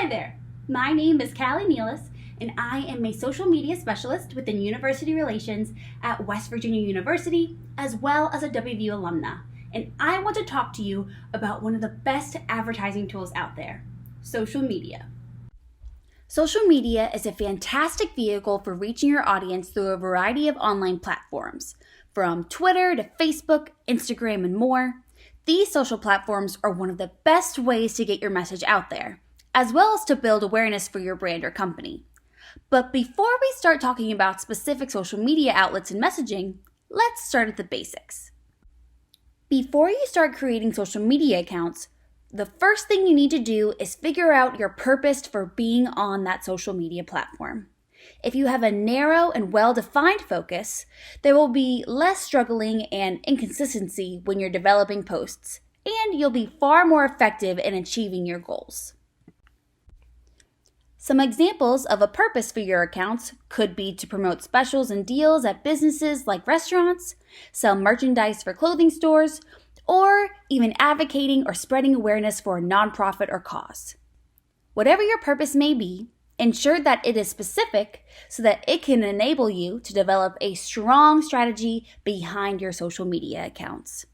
Hi there, my name is Callie Nealis, and I am a social media specialist within University Relations at West Virginia University, as well as a WVU alumna. And I want to talk to you about one of the best advertising tools out there, social media. Social media is a fantastic vehicle for reaching your audience through a variety of online platforms, from Twitter to Facebook, Instagram, and more. These social platforms are one of the best ways to get your message out there, as well as to build awareness for your brand or company. But before we start talking about specific social media outlets and messaging, let's start at the basics. Before you start creating social media accounts, the first thing you need to do is figure out your purpose for being on that social media platform. If you have a narrow and well-defined focus, there will be less struggling and inconsistency when you're developing posts, and you'll be far more effective in achieving your goals. Some examples of a purpose for your accounts could be to promote specials and deals at businesses like restaurants, sell merchandise for clothing stores, or even advocating or spreading awareness for a nonprofit or cause. Whatever your purpose may be, ensure that it is specific so that it can enable you to develop a strong strategy behind your social media accounts.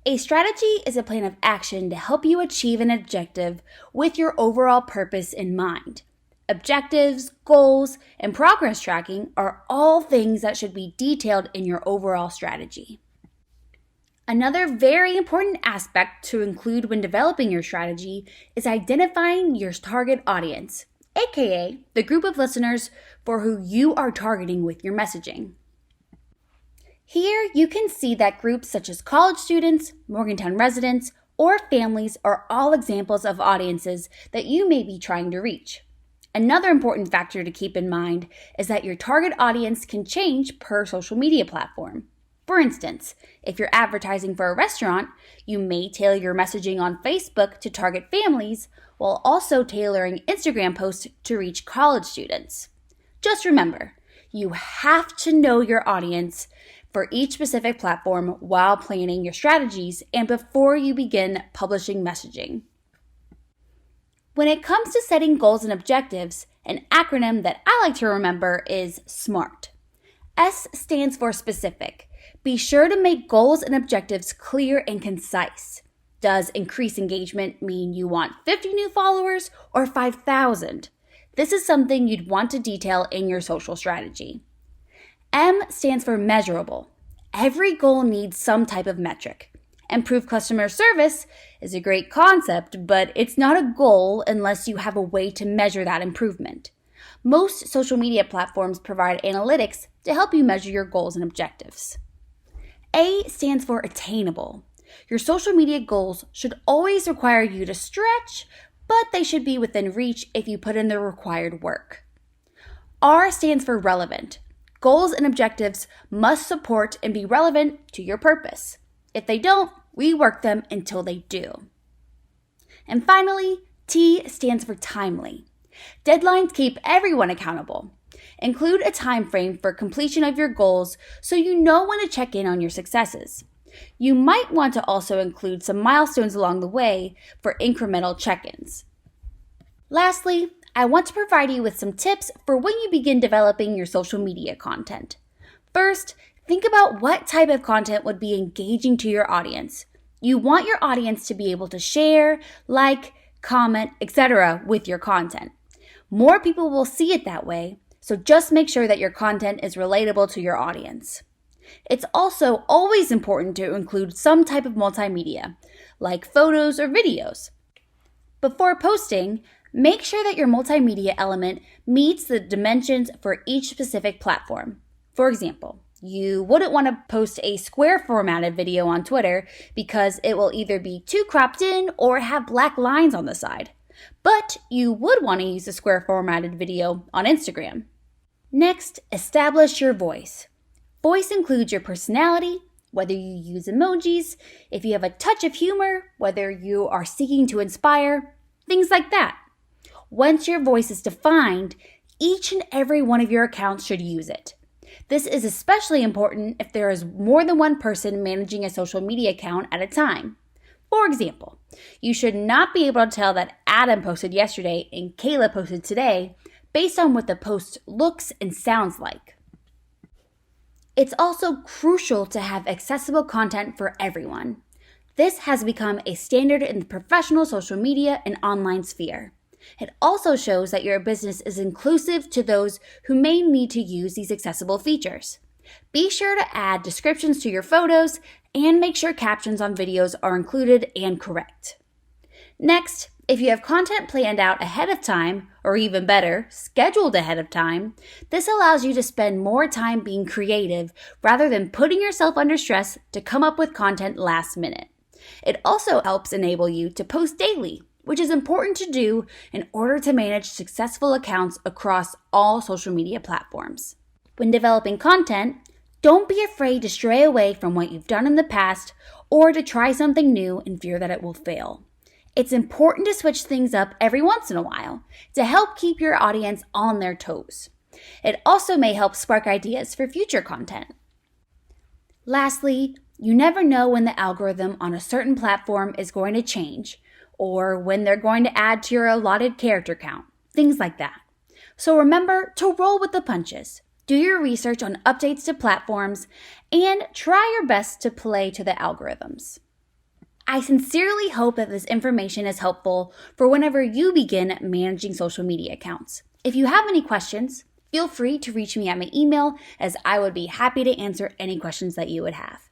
A strategy is a plan of action to help you achieve an objective with your overall purpose in mind. Objectives, goals, and progress tracking are all things that should be detailed in your overall strategy. Another very important aspect to include when developing your strategy is identifying your target audience, aka the group of listeners for who you are targeting with your messaging. Here you can see that groups such as college students, Morgantown residents, or families are all examples of audiences that you may be trying to reach. Another important factor to keep in mind is that your target audience can change per social media platform. For instance, if you're advertising for a restaurant, you may tailor your messaging on Facebook to target families while also tailoring Instagram posts to reach college students. Just remember, you have to know your audience for each specific platform while planning your strategies and before you begin publishing messaging. When it comes to setting goals and objectives, an acronym that I like to remember is SMART. S stands for specific. Be sure to make goals and objectives clear and concise. Does increased engagement mean you want 50 new followers or 5,000? This is something you'd want to detail in your social strategy. M stands for measurable. Every goal needs some type of metric. Improved customer service is a great concept, but it's not a goal unless you have a way to measure that improvement. Most social media platforms provide analytics to help you measure your goals and objectives. A stands for attainable. Your social media goals should always require you to stretch, but they should be within reach if you put in the required work. R stands for relevant. Goals and objectives must support and be relevant to your purpose. If they don't, rework them until they do. And finally, T stands for timely. Deadlines keep everyone accountable. Include a time frame for completion of your goals so you know when to check in on your successes. You might want to also include some milestones along the way for incremental check-ins. Lastly, I want to provide you with some tips for when you begin developing your social media content. First, think about what type of content would be engaging to your audience. You want your audience to be able to share, like, comment, etc. with your content. More people will see it that way, so just make sure that your content is relatable to your audience. It's also always important to include some type of multimedia, like photos or videos. Before posting, make sure that your multimedia element meets the dimensions for each specific platform. For example, you wouldn't want to post a square formatted video on Twitter because it will either be too cropped in or have black lines on the side. But you would want to use a square formatted video on Instagram. Next, establish your voice. Voice includes your personality, whether you use emojis, if you have a touch of humor, whether you are seeking to inspire, things like that. Once your voice is defined, each and every one of your accounts should use it. This is especially important if there is more than one person managing a social media account at a time. For example, you should not be able to tell that Adam posted yesterday and Kayla posted today based on what the post looks and sounds like. It's also crucial to have accessible content for everyone. This has become a standard in the professional social media and online sphere. It also shows that your business is inclusive to those who may need to use these accessible features. Be sure to add descriptions to your photos and make sure captions on videos are included and correct. Next, if you have content planned out ahead of time, or even better, scheduled ahead of time, this allows you to spend more time being creative rather than putting yourself under stress to come up with content last minute. It also helps enable you to post daily, which is important to do in order to manage successful accounts across all social media platforms. When developing content, don't be afraid to stray away from what you've done in the past or to try something new in fear that it will fail. It's important to switch things up every once in a while to help keep your audience on their toes. It also may help spark ideas for future content. Lastly, you never know when the algorithm on a certain platform is going to change or when they're going to add to your allotted character count, things like that. So remember to roll with the punches. Do your research on updates to platforms and try your best to play to the algorithms. I sincerely hope that this information is helpful for whenever you begin managing social media accounts. If you have any questions, feel free to reach me at my email, as I would be happy to answer any questions that you would have.